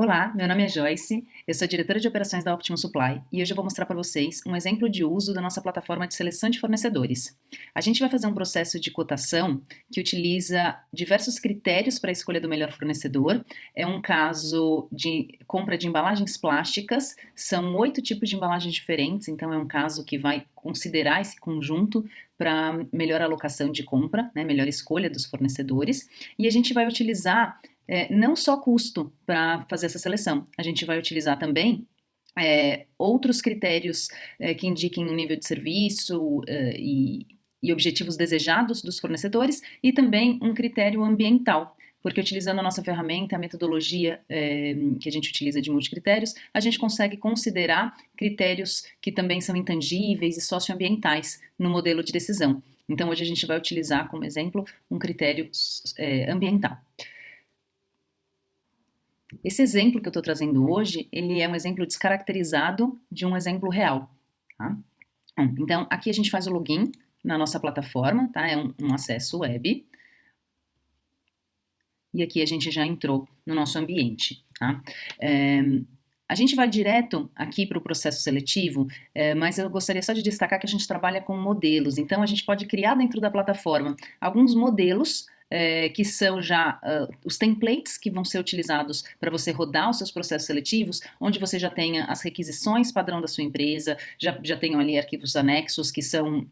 Olá, meu nome é Joyce, eu sou diretora de operações da Optimum Supply e hoje eu vou mostrar para vocês um exemplo de uso da nossa plataforma de seleção de fornecedores. A gente vai fazer um processo de cotação que utiliza diversos critérios para a escolha do melhor fornecedor. É um caso de compra de embalagens plásticas, são 8 tipos de embalagens diferentes, então é um caso que vai considerar esse conjunto para melhor alocação de compra, né, melhor escolha dos fornecedores, e a gente vai utilizar não só custo para fazer essa seleção, a gente vai utilizar também outros critérios que indiquem o nível de serviço e objetivos desejados dos fornecedores e também um critério ambiental, porque utilizando a nossa ferramenta, a metodologia que a gente utiliza de multicritérios, a gente consegue considerar critérios que também são intangíveis e socioambientais no modelo de decisão. Então hoje a gente vai utilizar como exemplo um critério ambiental. Esse exemplo que eu estou trazendo hoje, ele é um exemplo descaracterizado de um exemplo real, tá? Então, aqui a gente faz o login na nossa plataforma, tá? É um acesso web. E aqui a gente já entrou no nosso ambiente, tá? A gente vai direto aqui para o processo seletivo, mas eu gostaria só de destacar que a gente trabalha com modelos, então a gente pode criar dentro da plataforma alguns modelos que são já os templates que vão ser utilizados para você rodar os seus processos seletivos, onde você já tenha as requisições padrão da sua empresa, já tenham ali arquivos anexos que são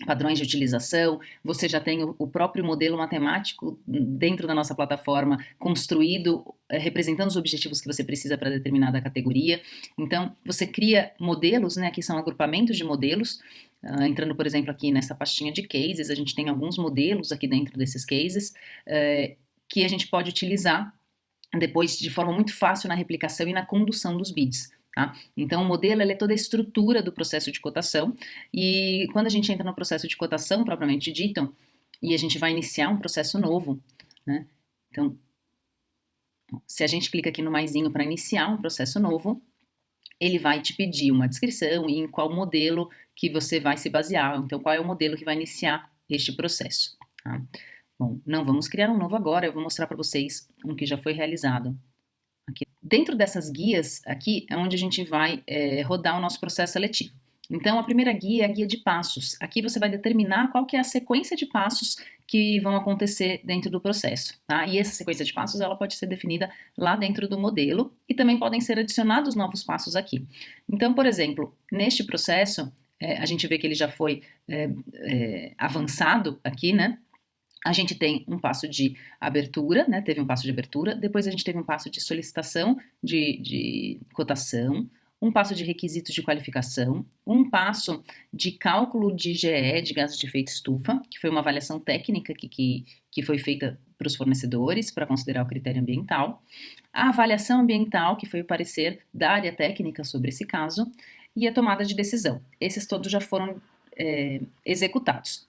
padrões de utilização, você já tem o próprio modelo matemático dentro da nossa plataforma construído, representando os objetivos que você precisa para determinada categoria. Então, você cria modelos, né, que são agrupamentos de modelos, entrando, por exemplo, aqui nessa pastinha de cases, a gente tem alguns modelos aqui dentro desses cases, que a gente pode utilizar depois de forma muito fácil na replicação e na condução dos bids. Tá? Então, o modelo é toda a estrutura do processo de cotação, e quando a gente entra no processo de cotação, propriamente dito, e a gente vai iniciar um processo novo, né? Então, se a gente clica aqui no maisinho para iniciar um processo novo, ele vai te pedir uma descrição e em qual modelo que você vai se basear, então qual é o modelo que vai iniciar este processo. Tá? Bom, não vamos criar um novo agora, eu vou mostrar para vocês um que já foi realizado. Aqui. Dentro dessas guias, aqui é onde a gente vai rodar o nosso processo seletivo. Então, a primeira guia é a guia de passos. Aqui você vai determinar qual que é a sequência de passos que vão acontecer dentro do processo, tá? E essa sequência de passos, ela pode ser definida lá dentro do modelo e também podem ser adicionados novos passos aqui. Então, por exemplo, neste processo, a gente vê que ele já foi avançado aqui, né? A gente tem um passo de abertura, né? Teve um passo de abertura, depois a gente teve um passo de solicitação de cotação, um passo de requisitos de qualificação, um passo de cálculo de GE, de gases de efeito estufa, que foi uma avaliação técnica que foi feita para os fornecedores para considerar o critério ambiental, a avaliação ambiental, que foi o parecer da área técnica sobre esse caso, e a tomada de decisão. Esses todos já foram executados.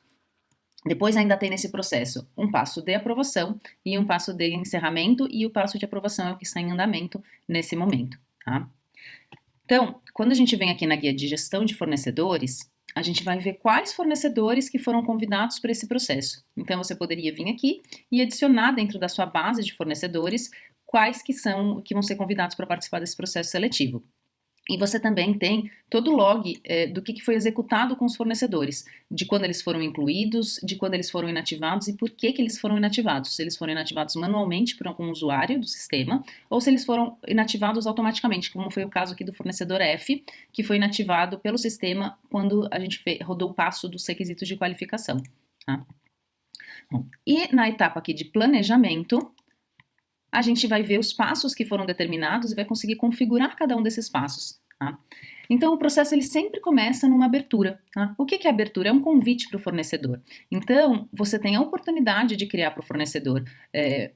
Depois ainda tem nesse processo um passo de aprovação e um passo de encerramento, e o passo de aprovação é o que está em andamento nesse momento, tá? Então, quando a gente vem aqui na guia de gestão de fornecedores, a gente vai ver quais fornecedores que foram convidados para esse processo. Então, você poderia vir aqui e adicionar dentro da sua base de fornecedores quais que vão ser convidados para participar desse processo seletivo. E você também tem todo o log do que foi executado com os fornecedores, de quando eles foram incluídos, de quando eles foram inativados e por que eles foram inativados. Se eles foram inativados manualmente por algum usuário do sistema, ou se eles foram inativados automaticamente, como foi o caso aqui do fornecedor F, que foi inativado pelo sistema quando a gente rodou o passo dos requisitos de qualificação. Tá? Bom, e na etapa aqui de planejamento, a gente vai ver os passos que foram determinados e vai conseguir configurar cada um desses passos. Tá? Então, o processo ele sempre começa numa abertura. Tá? O que é abertura? É um convite para o fornecedor. Então, você tem a oportunidade de criar para o fornecedor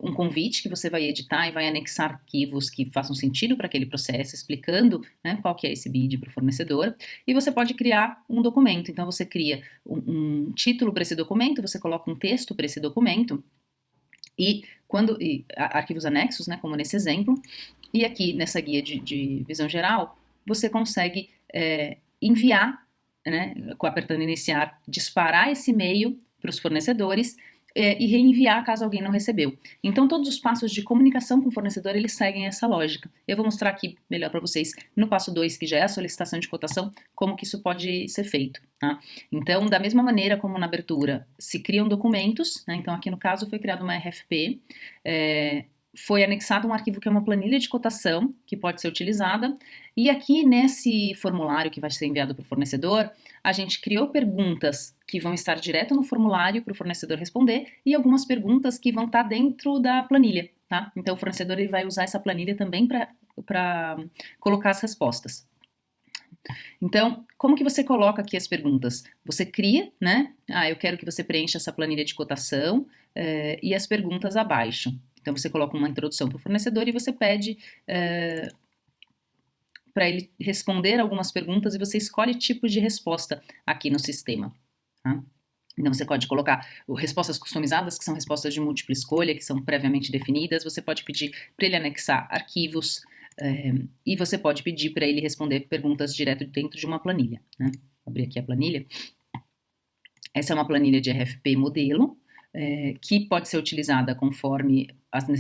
um convite que você vai editar e vai anexar arquivos que façam sentido para aquele processo, explicando, né, qual que é esse bid para o fornecedor. E você pode criar um documento. Então, você cria um título para esse documento, você coloca um texto para esse documento, e arquivos anexos, né, como nesse exemplo, e aqui nessa guia de visão geral, você consegue enviar, né, apertando iniciar, disparar esse e-mail para os fornecedores, e reenviar caso alguém não recebeu. Então, todos os passos de comunicação com o fornecedor, eles seguem essa lógica. Eu vou mostrar aqui melhor para vocês no passo 2, que já é a solicitação de cotação, como que isso pode ser feito. Tá? Então, da mesma maneira como na abertura se criam documentos, né? Então aqui no caso foi criada uma RFP, foi anexado um arquivo que é uma planilha de cotação, que pode ser utilizada, e aqui nesse formulário que vai ser enviado para o fornecedor, a gente criou perguntas que vão estar direto no formulário para o fornecedor responder, e algumas perguntas que vão estar dentro da planilha, tá? Então o fornecedor ele vai usar essa planilha também para colocar as respostas. Então, como que você coloca aqui as perguntas? Você cria, né? Eu quero que você preencha essa planilha de cotação e as perguntas abaixo. Então, você coloca uma introdução para o fornecedor e você pede para ele responder algumas perguntas e você escolhe tipo de resposta aqui no sistema. Tá? Então, você pode colocar respostas customizadas, que são respostas de múltipla escolha, que são previamente definidas. Você pode pedir para ele anexar arquivos e você pode pedir para ele responder perguntas direto dentro de uma planilha. Né? Vou abrir aqui a planilha. Essa é uma planilha de RFP modelo, que pode ser utilizada conforme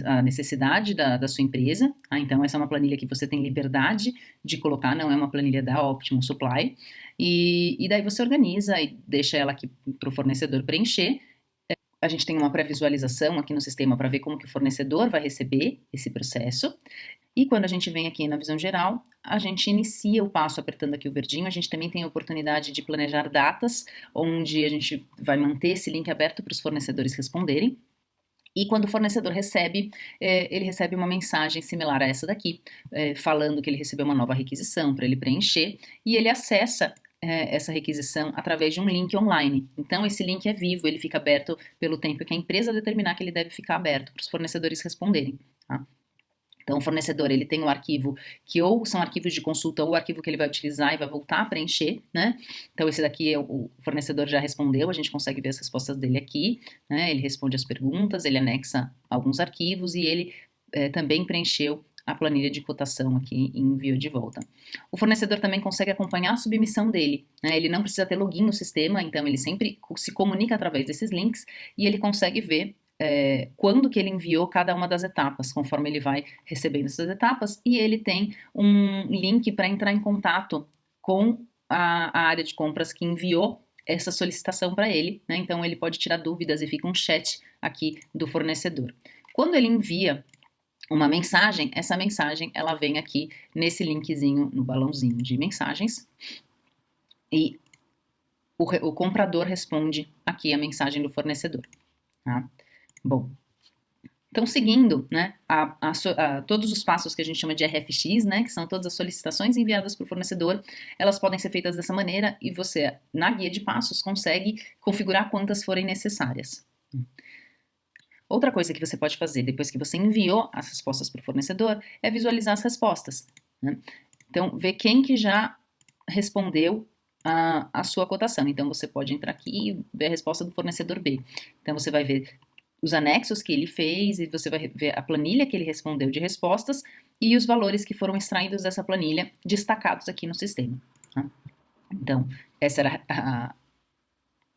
a necessidade da sua empresa. Então, essa é uma planilha que você tem liberdade de colocar, não é uma planilha da Optimum Supply. E daí você organiza e deixa ela aqui para o fornecedor preencher. A gente tem uma pré-visualização aqui no sistema para ver como que o fornecedor vai receber esse processo. E quando a gente vem aqui na visão geral, a gente inicia o passo apertando aqui o verdinho. A gente também tem a oportunidade de planejar datas, onde a gente vai manter esse link aberto para os fornecedores responderem. E quando o fornecedor recebe, ele recebe uma mensagem similar a essa daqui, falando que ele recebeu uma nova requisição para ele preencher, e ele acessa essa requisição através de um link online. Então, esse link é vivo, ele fica aberto pelo tempo que a empresa determinar que ele deve ficar aberto para os fornecedores responderem. Tá? Então, o fornecedor, ele tem um arquivo que ou são arquivos de consulta ou arquivo que ele vai utilizar e vai voltar a preencher, né? Então, esse daqui o fornecedor já respondeu, a gente consegue ver as respostas dele aqui, né? Ele responde as perguntas, ele anexa alguns arquivos e ele também preencheu a planilha de cotação aqui e enviou de volta. O fornecedor também consegue acompanhar a submissão dele, né? Ele não precisa ter login no sistema, então ele sempre se comunica através desses links e ele consegue ver quando que ele enviou cada uma das etapas, conforme ele vai recebendo essas etapas, e ele tem um link para entrar em contato com a área de compras que enviou essa solicitação para ele, né? Então ele pode tirar dúvidas e fica um chat aqui do fornecedor. Quando ele envia uma mensagem, essa mensagem ela vem aqui nesse linkzinho, no balãozinho de mensagens, e o comprador responde aqui a mensagem do fornecedor. Tá? Bom, então seguindo, né, todos os passos que a gente chama de RFX, né, que são todas as solicitações enviadas para o fornecedor, elas podem ser feitas dessa maneira e você, na guia de passos, consegue configurar quantas forem necessárias. Outra coisa que você pode fazer depois que você enviou as respostas para o fornecedor é visualizar as respostas. Né? Então, ver quem que já respondeu a sua cotação. Então, você pode entrar aqui e ver a resposta do fornecedor B. Então, você vai ver os anexos que ele fez e você vai ver a planilha que ele respondeu de respostas e os valores que foram extraídos dessa planilha destacados aqui no sistema. Tá? Então, essa era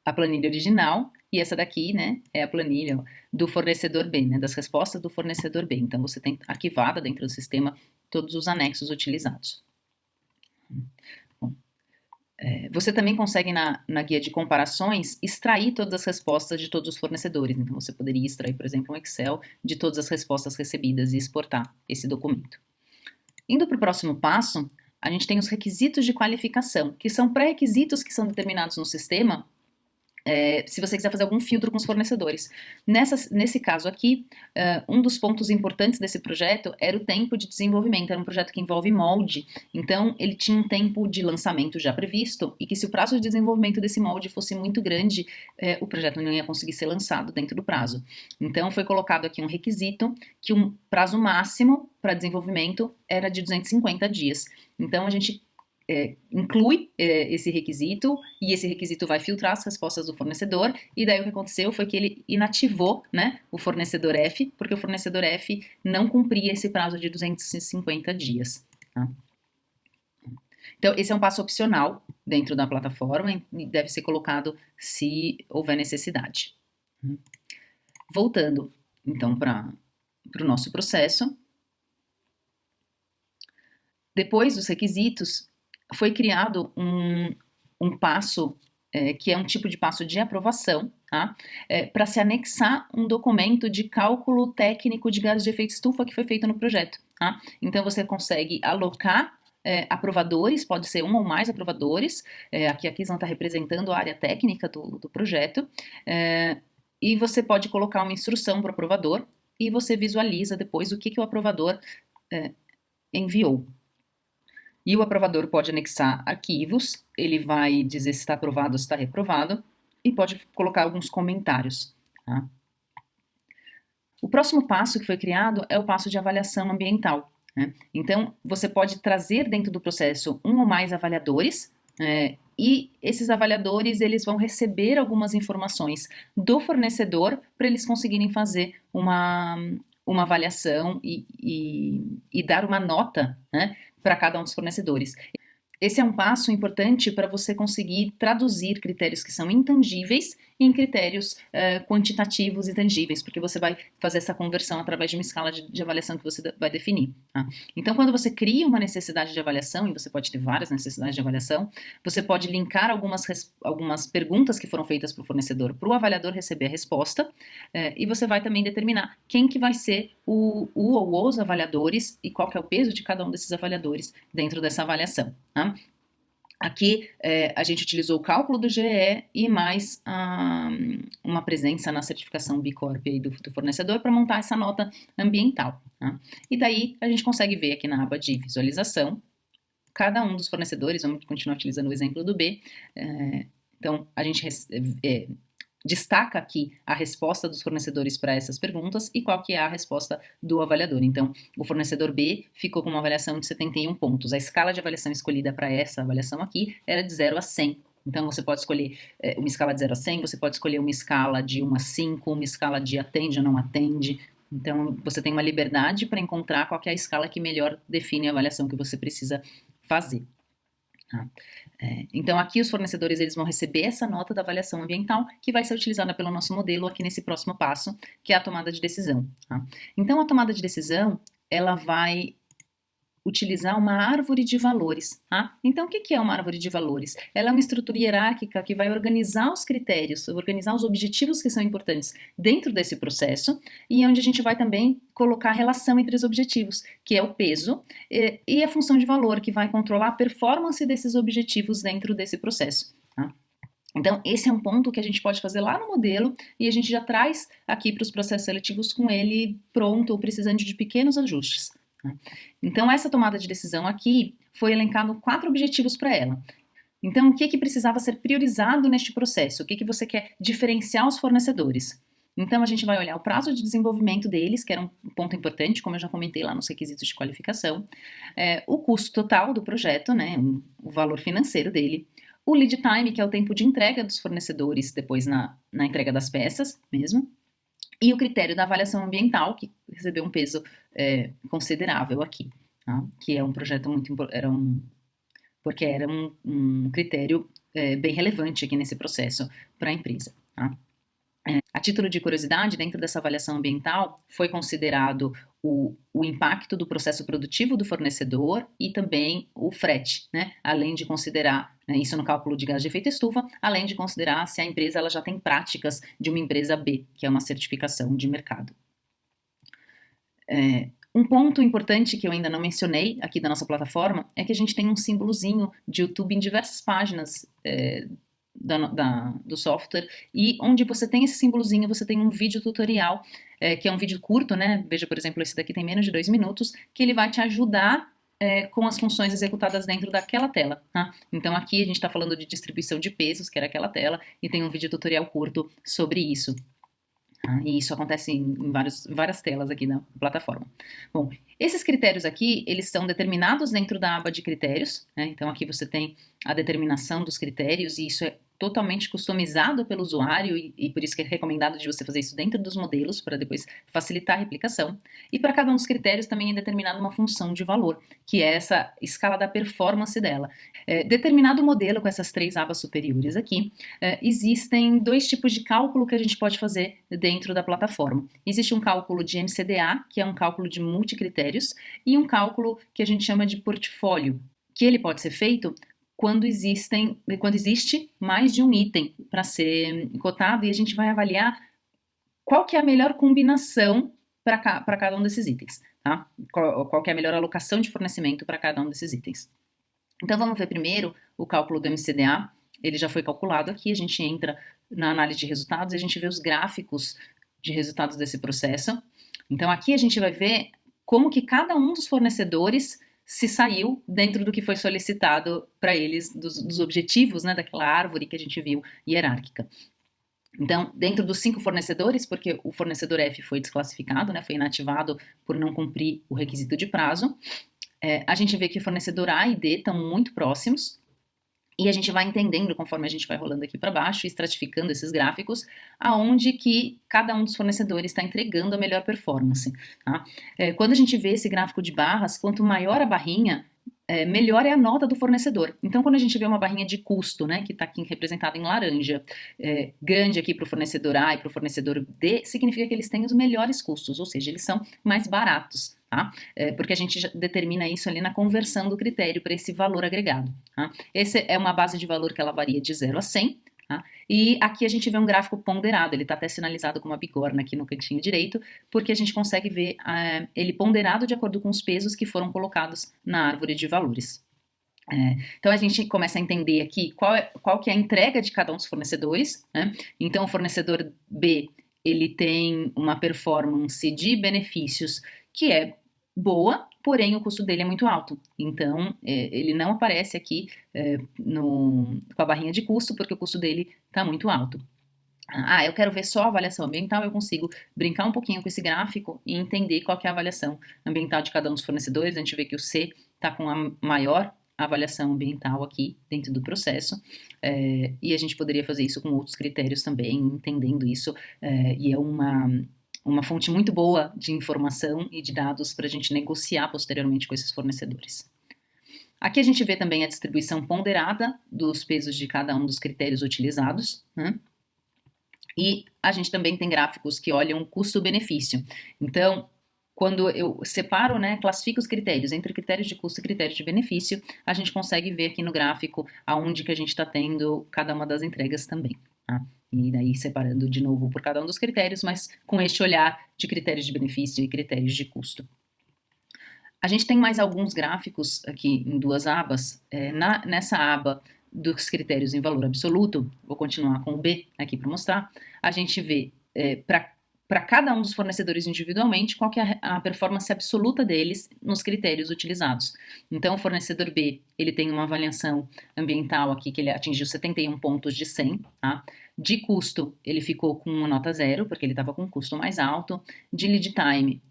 a planilha original e essa daqui, né, é a planilha do fornecedor B, né, das respostas do fornecedor B. Então, você tem arquivada dentro do sistema todos os anexos utilizados. Bom, você também consegue, na guia de comparações, extrair todas as respostas de todos os fornecedores. Então, você poderia extrair, por exemplo, um Excel de todas as respostas recebidas e exportar esse documento. Indo para o próximo passo, a gente tem os requisitos de qualificação, que são pré-requisitos que são determinados no sistema se você quiser fazer algum filtro com os fornecedores. Nesse caso aqui, um dos pontos importantes desse projeto era o tempo de desenvolvimento. Era um projeto que envolve molde, então ele tinha um tempo de lançamento já previsto e que se o prazo de desenvolvimento desse molde fosse muito grande, o projeto não ia conseguir ser lançado dentro do prazo. Então foi colocado aqui um requisito que um prazo máximo para desenvolvimento era de 250 dias. Então a gente inclui esse requisito e esse requisito vai filtrar as respostas do fornecedor e daí o que aconteceu foi que ele inativou, né, o fornecedor F, porque o fornecedor F não cumpria esse prazo de 250 dias. Tá? Então esse é um passo opcional dentro da plataforma e deve ser colocado se houver necessidade. Voltando, então, para o nosso processo, depois dos requisitos, foi criado um passo, que é um tipo de passo de aprovação, tá? Para se anexar um documento de cálculo técnico de gases de efeito estufa que foi feito no projeto, tá? Então, você consegue alocar aprovadores, pode ser um ou mais aprovadores, aqui a Kislan está representando a área técnica do projeto, e você pode colocar uma instrução para o aprovador e você visualiza depois o que o aprovador enviou. E o aprovador pode anexar arquivos, ele vai dizer se está aprovado ou se está reprovado, e pode colocar alguns comentários. Tá? O próximo passo que foi criado é o passo de avaliação ambiental. Né? Então, você pode trazer dentro do processo um ou mais avaliadores, e esses avaliadores eles vão receber algumas informações do fornecedor para eles conseguirem fazer uma avaliação e dar uma nota, né, para cada um dos fornecedores. Esse é um passo importante para você conseguir traduzir critérios que são intangíveis em critérios quantitativos e tangíveis, porque você vai fazer essa conversão através de uma escala de avaliação que você vai definir. Tá? Então, quando você cria uma necessidade de avaliação, e você pode ter várias necessidades de avaliação, você pode linkar algumas perguntas que foram feitas para o fornecedor para o avaliador receber a resposta, e você vai também determinar quem que vai ser o ou os avaliadores e qual que é o peso de cada um desses avaliadores dentro dessa avaliação. Tá? Aqui a gente utilizou o cálculo do GE e mais uma presença na certificação B Corp do fornecedor para montar essa nota ambiental. Tá? E daí a gente consegue ver aqui na aba de visualização cada um dos fornecedores, vamos continuar utilizando o exemplo do B. Então a gente destaca aqui a resposta dos fornecedores para essas perguntas e qual que é a resposta do avaliador. Então, o fornecedor B ficou com uma avaliação de 71 pontos. A escala de avaliação escolhida para essa avaliação aqui era de 0 a 100. Então, você pode escolher uma escala de 0 a 100, você pode escolher uma escala de 1 a 5, uma escala de atende ou não atende. Então, você tem uma liberdade para encontrar qual que é a escala que melhor define a avaliação que você precisa fazer. Tá? Então, aqui os fornecedores eles vão receber essa nota da avaliação ambiental que vai ser utilizada pelo nosso modelo aqui nesse próximo passo, que é a tomada de decisão. Tá? Então, a tomada de decisão, ela vai utilizar uma árvore de valores. Tá? Então, o que é uma árvore de valores? Ela é uma estrutura hierárquica que vai organizar os critérios, organizar os objetivos que são importantes dentro desse processo e onde a gente vai também colocar a relação entre os objetivos, que é o peso e a função de valor, que vai controlar a performance desses objetivos dentro desse processo. Tá? Então, esse é um ponto que a gente pode fazer lá no modelo e a gente já traz aqui para os processos seletivos com ele pronto ou precisando de pequenos ajustes. Então, essa tomada de decisão aqui foi elencado 4 objetivos para ela. Então, o que precisava ser priorizado neste processo? O que você quer diferenciar os fornecedores? Então, a gente vai olhar o prazo de desenvolvimento deles, que era um ponto importante, como eu já comentei lá nos requisitos de qualificação, o custo total do projeto, né, o valor financeiro dele, o lead time, que é o tempo de entrega dos fornecedores depois na entrega das peças mesmo, e o critério da avaliação ambiental, que recebeu um peso considerável aqui, tá? Que é um projeto muito importante, porque era um critério bem relevante aqui nesse processo para a empresa. Tá? A título de curiosidade, dentro dessa avaliação ambiental, foi considerado o impacto do processo produtivo do fornecedor e também o frete, né? Além de considerar, isso no cálculo de gás de efeito estufa, além de considerar se a empresa ela já tem práticas de uma empresa B, que é uma certificação de mercado. Um ponto importante que eu ainda não mencionei aqui da nossa plataforma é que a gente tem um símbolozinho de YouTube em diversas páginas do software, e onde você tem esse símbolozinho, você tem um vídeo tutorial, que é um vídeo curto, né? Veja, por exemplo, esse daqui tem menos de 2 minutos, que ele vai te ajudar com as funções executadas dentro daquela tela. Tá? Então aqui a gente está falando de distribuição de pesos, que era aquela tela, e tem um vídeo tutorial curto sobre isso. E isso acontece em várias telas aqui na plataforma. Bom, esses critérios aqui, eles são determinados dentro da aba de critérios, né? Então aqui você tem a determinação dos critérios e isso totalmente customizado pelo usuário e por isso que é recomendado de você fazer isso dentro dos modelos para depois facilitar a replicação. E para cada um dos critérios também é determinada uma função de valor, que é essa escala da performance dela. Determinado modelo com essas 3 abas superiores aqui, existem 2 tipos de cálculo que a gente pode fazer dentro da plataforma. Existe um cálculo de MCDA, que é um cálculo de multicritérios, e um cálculo que a gente chama de portfólio, que ele pode ser feito quando existe mais de um item para ser cotado e a gente vai avaliar qual que é a melhor combinação para cada um desses itens, tá? Qual que é a melhor alocação de fornecimento para cada um desses itens. Então vamos ver primeiro o cálculo do MCDA, ele já foi calculado aqui, a gente entra na análise de resultados e a gente vê os gráficos de resultados desse processo. Então aqui a gente vai ver como que cada um dos fornecedores se saiu dentro do que foi solicitado para eles, dos objetivos, né, daquela árvore que a gente viu hierárquica. Então, dentro dos 5 fornecedores, porque o fornecedor F foi desclassificado, né, foi inativado por não cumprir o requisito de prazo, a gente vê que o fornecedor A e D estão muito próximos, e a gente vai entendendo, conforme a gente vai rolando aqui para baixo, estratificando esses gráficos, aonde que cada um dos fornecedores está entregando a melhor performance. Tá? Quando a gente vê esse gráfico de barras, quanto maior a barrinha, melhor é a nota do fornecedor. Então, quando a gente vê uma barrinha de custo, né, que está aqui representada em laranja, grande aqui para o fornecedor A e para o fornecedor D, significa que eles têm os melhores custos, ou seja, eles são mais baratos. Tá? Porque a gente determina isso ali na conversão do critério para esse valor agregado. Tá? Essa é uma base de valor que ela varia de 0 a 100, tá? E aqui a gente vê um gráfico ponderado, ele está até sinalizado com uma bigorna aqui no cantinho direito, porque a gente consegue ver ele ponderado de acordo com os pesos que foram colocados na árvore de valores. Então a gente começa a entender aqui qual que é a entrega de cada um dos fornecedores, né? Então o fornecedor B, ele tem uma performance de benefícios que é boa, porém o custo dele é muito alto. Então, ele não aparece aqui com a barrinha de custo, porque o custo dele está muito alto. Eu quero ver só a avaliação ambiental, eu consigo brincar um pouquinho com esse gráfico e entender qual que é a avaliação ambiental de cada um dos fornecedores. A gente vê que o C está com a maior avaliação ambiental aqui dentro do processo, e a gente poderia fazer isso com outros critérios também, entendendo isso, e é uma fonte muito boa de informação e de dados para a gente negociar posteriormente com esses fornecedores. Aqui a gente vê também a distribuição ponderada dos pesos de cada um dos critérios utilizados, né? E a gente também tem gráficos que olham custo-benefício. Então, quando eu separo, né, classifico os critérios entre critérios de custo e critérios de benefício, a gente consegue ver aqui no gráfico aonde que a gente está tendo cada uma das entregas também, tá? E daí separando de novo por cada um dos critérios, mas com este olhar de critérios de benefício e critérios de custo. A gente tem mais alguns gráficos aqui em 2 abas. Nessa aba dos critérios em valor absoluto, vou continuar com o B aqui para mostrar, a gente vê para cada um dos fornecedores individualmente qual que é a performance absoluta deles nos critérios utilizados. Então, o fornecedor B, ele tem uma avaliação ambiental aqui que ele atingiu 71 pontos de 100, tá? De custo, ele ficou com uma nota 0, porque ele estava com um custo mais alto. De lead time,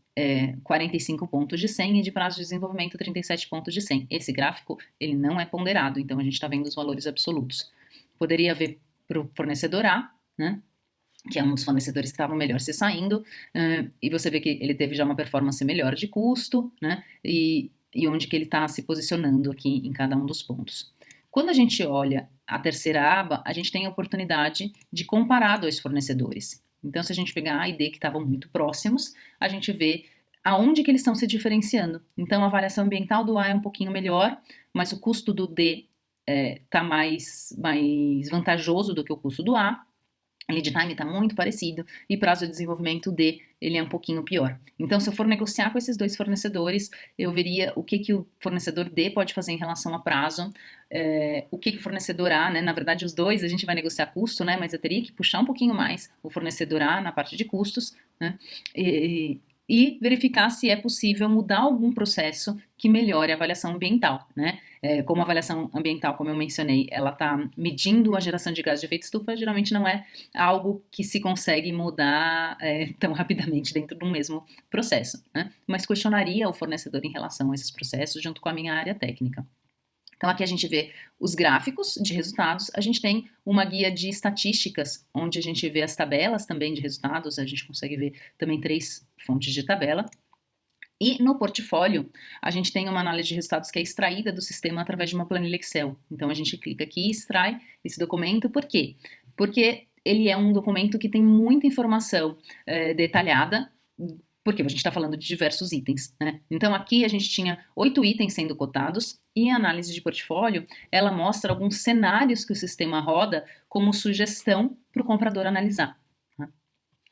45 pontos de 100 e de prazo de desenvolvimento 37 pontos de 100. Esse gráfico, ele não é ponderado, então a gente está vendo os valores absolutos. Poderia ver para o fornecedor A, né, que é um dos fornecedores que estavam melhor se saindo, e você vê que ele teve já uma performance melhor de custo, né, e onde que ele está se posicionando aqui em cada um dos pontos. Quando a gente olha a terceira aba, a gente tem a oportunidade de comparar 2 fornecedores. Então, se a gente pegar A e D que estavam muito próximos, a gente vê aonde que eles estão se diferenciando. Então, a avaliação ambiental do A é um pouquinho melhor, mas o custo do D está mais vantajoso do que o custo do A. Lead time está muito parecido e prazo de desenvolvimento D, ele é um pouquinho pior. Então, se eu for negociar com esses 2 fornecedores, eu veria o que o fornecedor D pode fazer em relação a prazo, o que o fornecedor A, né, na verdade os 2 a gente vai negociar custo, né, mas eu teria que puxar um pouquinho mais o fornecedor A na parte de custos, né, e verificar se é possível mudar algum processo que melhore a avaliação ambiental, né? Como a avaliação ambiental, como eu mencionei, ela está medindo a geração de gás de efeito estufa, geralmente não é algo que se consegue mudar tão rapidamente dentro de um mesmo processo, né? Mas questionaria o fornecedor em relação a esses processos junto com a minha área técnica. Então aqui a gente vê os gráficos de resultados, a gente tem uma guia de estatísticas, onde a gente vê as tabelas também de resultados, a gente consegue ver também 3 fontes de tabela. E no portfólio, a gente tem uma análise de resultados que é extraída do sistema através de uma planilha Excel. Então a gente clica aqui e extrai esse documento, por quê? Porque ele é um documento que tem muita informação detalhada, porque a gente está falando de diversos itens, né? Então aqui a gente tinha 8 itens sendo cotados e a análise de portfólio, ela mostra alguns cenários que o sistema roda como sugestão para o comprador analisar. Tá?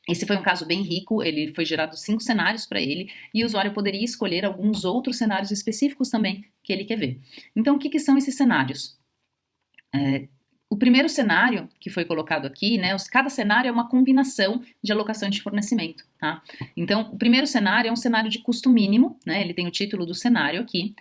Esse foi um caso bem rico, ele foi gerado 5 cenários para ele e o usuário poderia escolher alguns outros cenários específicos também que ele quer ver. Então o que são esses cenários? O primeiro cenário que foi colocado aqui, né, cada cenário é uma combinação de alocação de fornecimento, tá? Então, o primeiro cenário é um cenário de custo mínimo, né, ele tem o título do cenário aqui.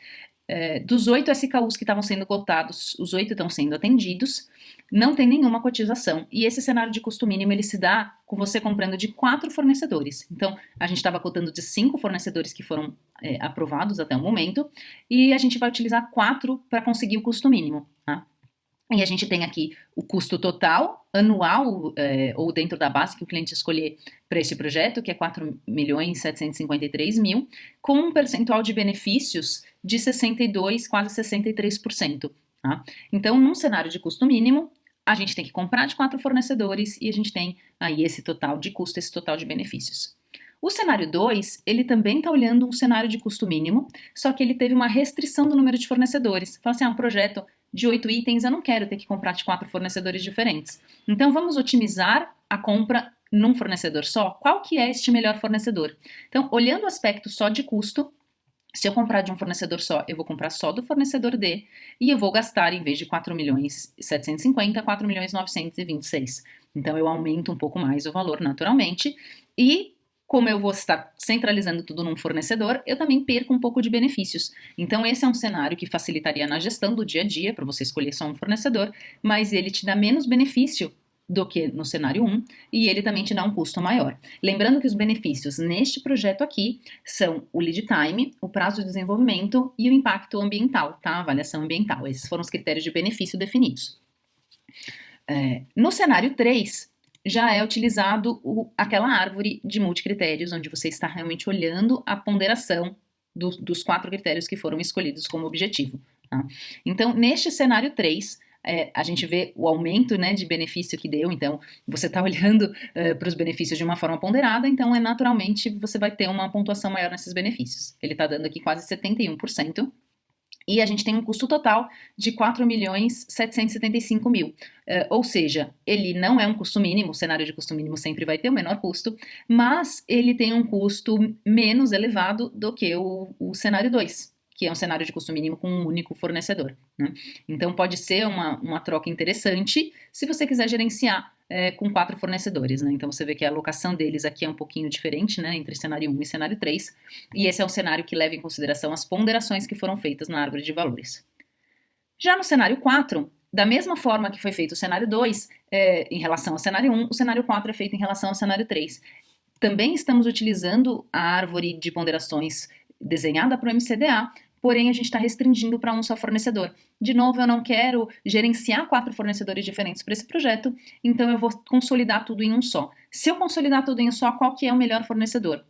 Dos 8 SKUs que estavam sendo cotados, os 8 estão sendo atendidos, não tem nenhuma cotização. E esse cenário de custo mínimo, ele se dá com você comprando de 4 fornecedores. Então, a gente estava cotando de 5 fornecedores que foram aprovados até o momento, e a gente vai utilizar 4 para conseguir o custo mínimo, tá? E a gente tem aqui o custo total anual, ou dentro da base que o cliente escolher para esse projeto, que é 4.753.000, com um percentual de benefícios de 62, quase 63%. Tá? Então, num cenário de custo mínimo, a gente tem que comprar de 4 fornecedores e a gente tem aí esse total de custo, esse total de benefícios. O cenário 2, ele também está olhando um cenário de custo mínimo, só que ele teve uma restrição do número de fornecedores. Fala assim, um projeto de 8 itens, eu não quero ter que comprar de 4 fornecedores diferentes. Então, vamos otimizar a compra num fornecedor só? Qual que é este melhor fornecedor? Então, olhando o aspecto só de custo, se eu comprar de um fornecedor só, eu vou comprar só do fornecedor D e eu vou gastar, em vez de 4.750.000, 4.926.000. Então, eu aumento um pouco mais o valor naturalmente e como eu vou estar centralizando tudo num fornecedor, eu também perco um pouco de benefícios. Então, esse é um cenário que facilitaria na gestão do dia a dia, para você escolher só um fornecedor, mas ele te dá menos benefício do que no cenário 1, e ele também te dá um custo maior. Lembrando que os benefícios neste projeto aqui são o lead time, o prazo de desenvolvimento e o impacto ambiental, tá? A avaliação ambiental. Esses foram os critérios de benefício definidos. No cenário 3, já é utilizado aquela árvore de multicritérios, onde você está realmente olhando a ponderação dos 4 critérios que foram escolhidos como objetivo. Tá? Então, neste cenário 3, a gente vê o aumento, né, de benefício que deu, então você está olhando para os benefícios de uma forma ponderada, então naturalmente você vai ter uma pontuação maior nesses benefícios. Ele está dando aqui quase 71%. E a gente tem um custo total de 4.775.000. Ou seja, ele não é um custo mínimo, o cenário de custo mínimo sempre vai ter o menor custo, mas ele tem um custo menos elevado do que o cenário 2, que é um cenário de custo mínimo com um único fornecedor. Né? Então pode ser uma troca interessante se você quiser gerenciar com 4 fornecedores, né? Então você vê que a alocação deles aqui é um pouquinho diferente, né, entre cenário 1 e cenário 3, e esse é um cenário que leva em consideração as ponderações que foram feitas na árvore de valores. Já no cenário 4, da mesma forma que foi feito o cenário 2 em relação ao cenário 1, o cenário 4 é feito em relação ao cenário 3. Também estamos utilizando a árvore de ponderações desenhada para o MCDA, porém a gente está restringindo para um só fornecedor. De novo, eu não quero gerenciar 4 fornecedores diferentes para esse projeto, então eu vou consolidar tudo em um só. Se eu consolidar tudo em um só, qual que é o melhor fornecedor?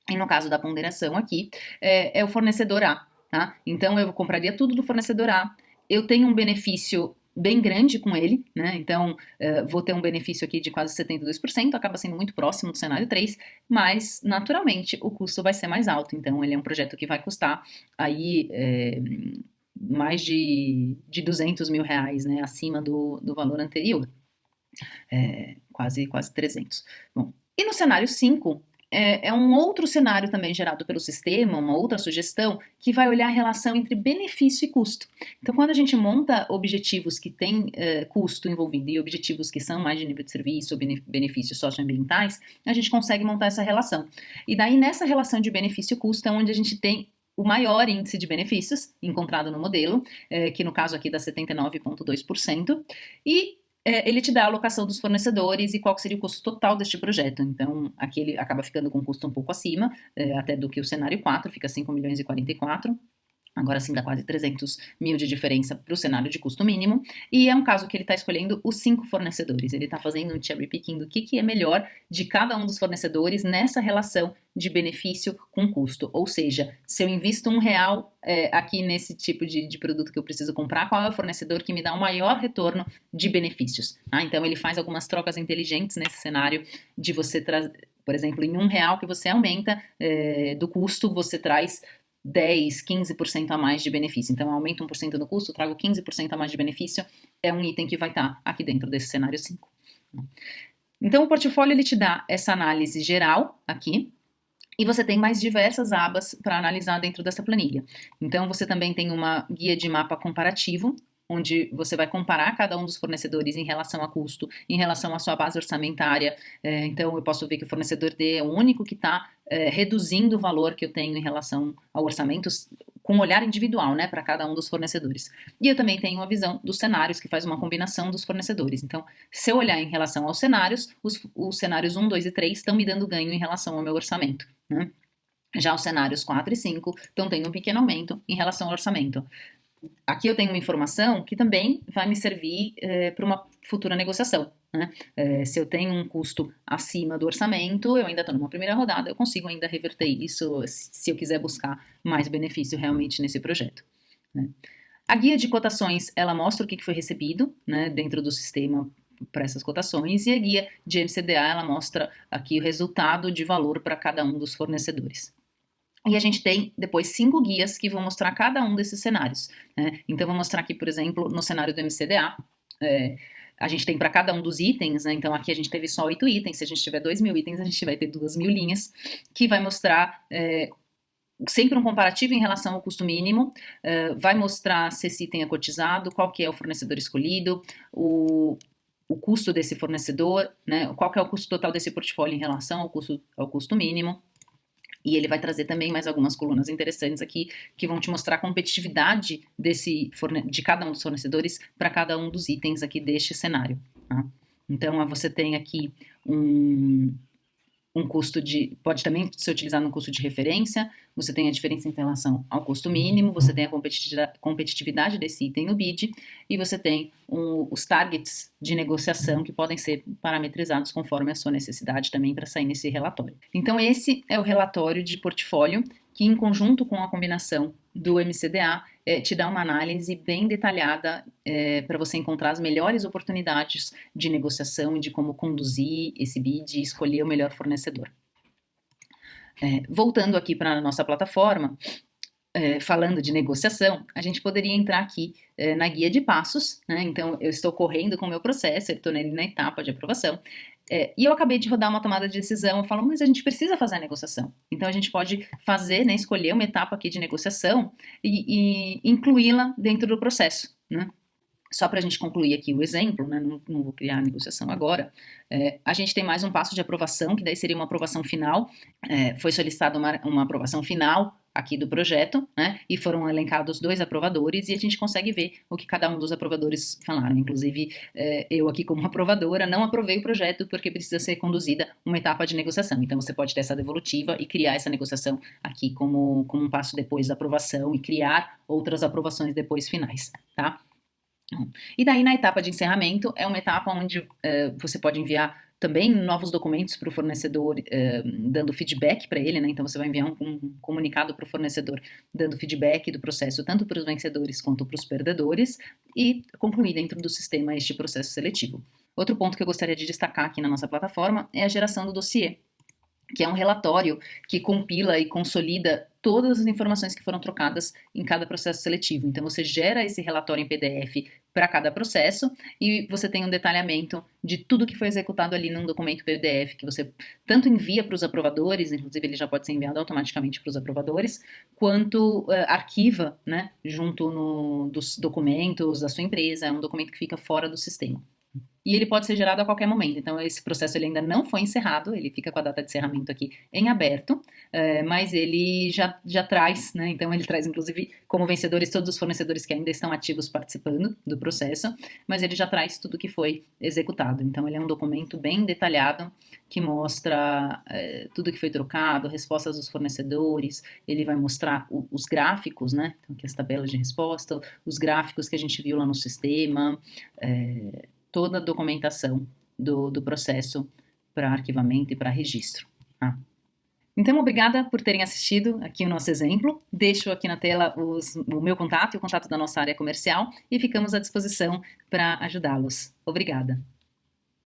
E no caso da ponderação aqui, é o fornecedor A, tá? Então eu compraria tudo do fornecedor A, eu tenho um benefício bem grande com ele, né? Então vou ter um benefício aqui de quase 72%, acaba sendo muito próximo do cenário 3, mas naturalmente o custo vai ser mais alto, então ele é um projeto que vai custar aí mais de 200 mil reais, né? Acima do valor anterior, quase 300. Bom, e no cenário 5, é um outro cenário também gerado pelo sistema, uma outra sugestão, que vai olhar a relação entre benefício e custo. Então, quando a gente monta objetivos que têm custo envolvido e objetivos que são mais de nível de serviço ou benefícios socioambientais, a gente consegue montar essa relação. E daí, nessa relação de benefício e custo, é onde a gente tem o maior índice de benefícios encontrado no modelo, que no caso aqui dá 79,2%, e ele te dá a alocação dos fornecedores e qual seria o custo total deste projeto. Então, aqui ele acaba ficando com um custo um pouco acima, até do que o cenário 4, fica 5 milhões e 44. Agora sim dá quase 300 mil de diferença para o cenário de custo mínimo, e é um caso que ele está escolhendo os 5 fornecedores, ele está fazendo um cherry picking do que é melhor de cada um dos fornecedores nessa relação de benefício com custo, ou seja, se eu invisto R$1 aqui nesse tipo de produto que eu preciso comprar, qual é o fornecedor que me dá o maior retorno de benefícios? Então ele faz algumas trocas inteligentes nesse cenário de você trazer, por exemplo, em R$1 que você aumenta do custo, você traz 10, 15% a mais de benefício. Então, aumento 1% no custo, trago 15% a mais de benefício, é um item que vai estar aqui dentro desse cenário 5. Então, o portfólio ele te dá essa análise geral aqui, e você tem mais diversas abas para analisar dentro dessa planilha. Então, você também tem uma guia de mapa comparativo, onde você vai comparar cada um dos fornecedores em relação a custo, em relação à sua base orçamentária. Então, eu posso ver que o fornecedor D é o único que está reduzindo o valor que eu tenho em relação ao orçamento, com um olhar individual, né, para cada um dos fornecedores. E eu também tenho a visão dos cenários, que faz uma combinação dos fornecedores. Então, se eu olhar em relação aos cenários, os cenários 1, 2 e 3 estão me dando ganho em relação ao meu orçamento, né? Já os cenários 4 e 5 estão tendo um pequeno aumento em relação ao orçamento. Aqui eu tenho uma informação que também vai me servir para uma futura negociação, né? Se eu tenho um custo acima do orçamento, eu ainda estou numa primeira rodada, eu consigo ainda reverter isso se eu quiser buscar mais benefício realmente nesse projeto, né? A guia de cotações, ela mostra o que foi recebido, né, dentro do sistema para essas cotações, e a guia de MCDA, ela mostra aqui o resultado de valor para cada um dos fornecedores. E a gente tem depois 5 guias que vão mostrar cada um desses cenários, né? Então, vou mostrar aqui, por exemplo, no cenário do MCDA, a gente tem para cada um dos itens, né? Então aqui a gente teve só 8 itens, se a gente tiver 2.000 itens, a gente vai ter 2.000 linhas, que vai mostrar sempre um comparativo em relação ao custo mínimo, vai mostrar se esse item é cotizado, qual que é o fornecedor escolhido, o custo desse fornecedor, né? Qual que é o custo total desse portfólio em relação ao custo mínimo. E ele vai trazer também mais algumas colunas interessantes aqui, que vão te mostrar a competitividade de cada um dos fornecedores para cada um dos itens aqui deste cenário, tá? Então, você tem aqui um custo pode também ser utilizado no custo de referência, você tem a diferença em relação ao custo mínimo, você tem a competitividade desse item no bid, e você tem os targets de negociação que podem ser parametrizados conforme a sua necessidade também para sair nesse relatório. Então esse é o relatório de portfólio que, em conjunto com a combinação do MCDA, te dá uma análise bem detalhada para você encontrar as melhores oportunidades de negociação e de como conduzir esse bid e escolher o melhor fornecedor. Voltando aqui para a nossa plataforma, falando de negociação, a gente poderia entrar aqui na guia de passos, né? Então eu estou correndo com o meu processo, eu estou na etapa de aprovação, e eu acabei de rodar uma tomada de decisão, eu falo, mas a gente precisa fazer a negociação. Então a gente pode fazer, né, escolher uma etapa aqui de negociação e incluí-la dentro do processo, né? Só para a gente concluir aqui o exemplo, né, não vou criar a negociação agora, a gente tem mais um passo de aprovação, que daí seria uma aprovação final, foi solicitada uma aprovação final aqui do projeto, né, e foram elencados 2 aprovadores, e a gente consegue ver o que cada um dos aprovadores falaram. Inclusive, eu aqui como aprovadora não aprovei o projeto porque precisa ser conduzida uma etapa de negociação. Então você pode ter essa devolutiva e criar essa negociação aqui como um passo depois da aprovação e criar outras aprovações depois finais, tá? E daí, na etapa de encerramento, é uma etapa onde você pode enviar também novos documentos para o fornecedor, dando feedback para ele, né? Então você vai enviar um comunicado para o fornecedor dando feedback do processo, tanto para os vencedores quanto para os perdedores, e concluir dentro do sistema este processo seletivo. Outro ponto que eu gostaria de destacar aqui na nossa plataforma é a geração do dossiê, que é um relatório que compila e consolida todas as informações que foram trocadas em cada processo seletivo. Então você gera esse relatório em PDF para cada processo e você tem um detalhamento de tudo que foi executado ali num documento PDF que você tanto envia para os aprovadores, inclusive ele já pode ser enviado automaticamente para os aprovadores, quanto arquiva, né, junto dos documentos da sua empresa, é um documento que fica fora do sistema, E ele pode ser gerado a qualquer momento. Então, esse processo ele ainda não foi encerrado, ele fica com a data de encerramento aqui em aberto, mas ele já traz, né? Então, ele traz, inclusive, como vencedores todos os fornecedores que ainda estão ativos participando do processo, mas ele já traz tudo que foi executado. Então, ele é um documento bem detalhado que mostra tudo que foi trocado, respostas dos fornecedores, ele vai mostrar os gráficos, né? Então, aqui as tabelas de resposta, os gráficos que a gente viu lá no sistema, toda a documentação do processo para arquivamento e para registro. Tá? Então, obrigada por terem assistido aqui o nosso exemplo. Deixo aqui na tela o meu contato e o contato da nossa área comercial e ficamos à disposição para ajudá-los. Obrigada.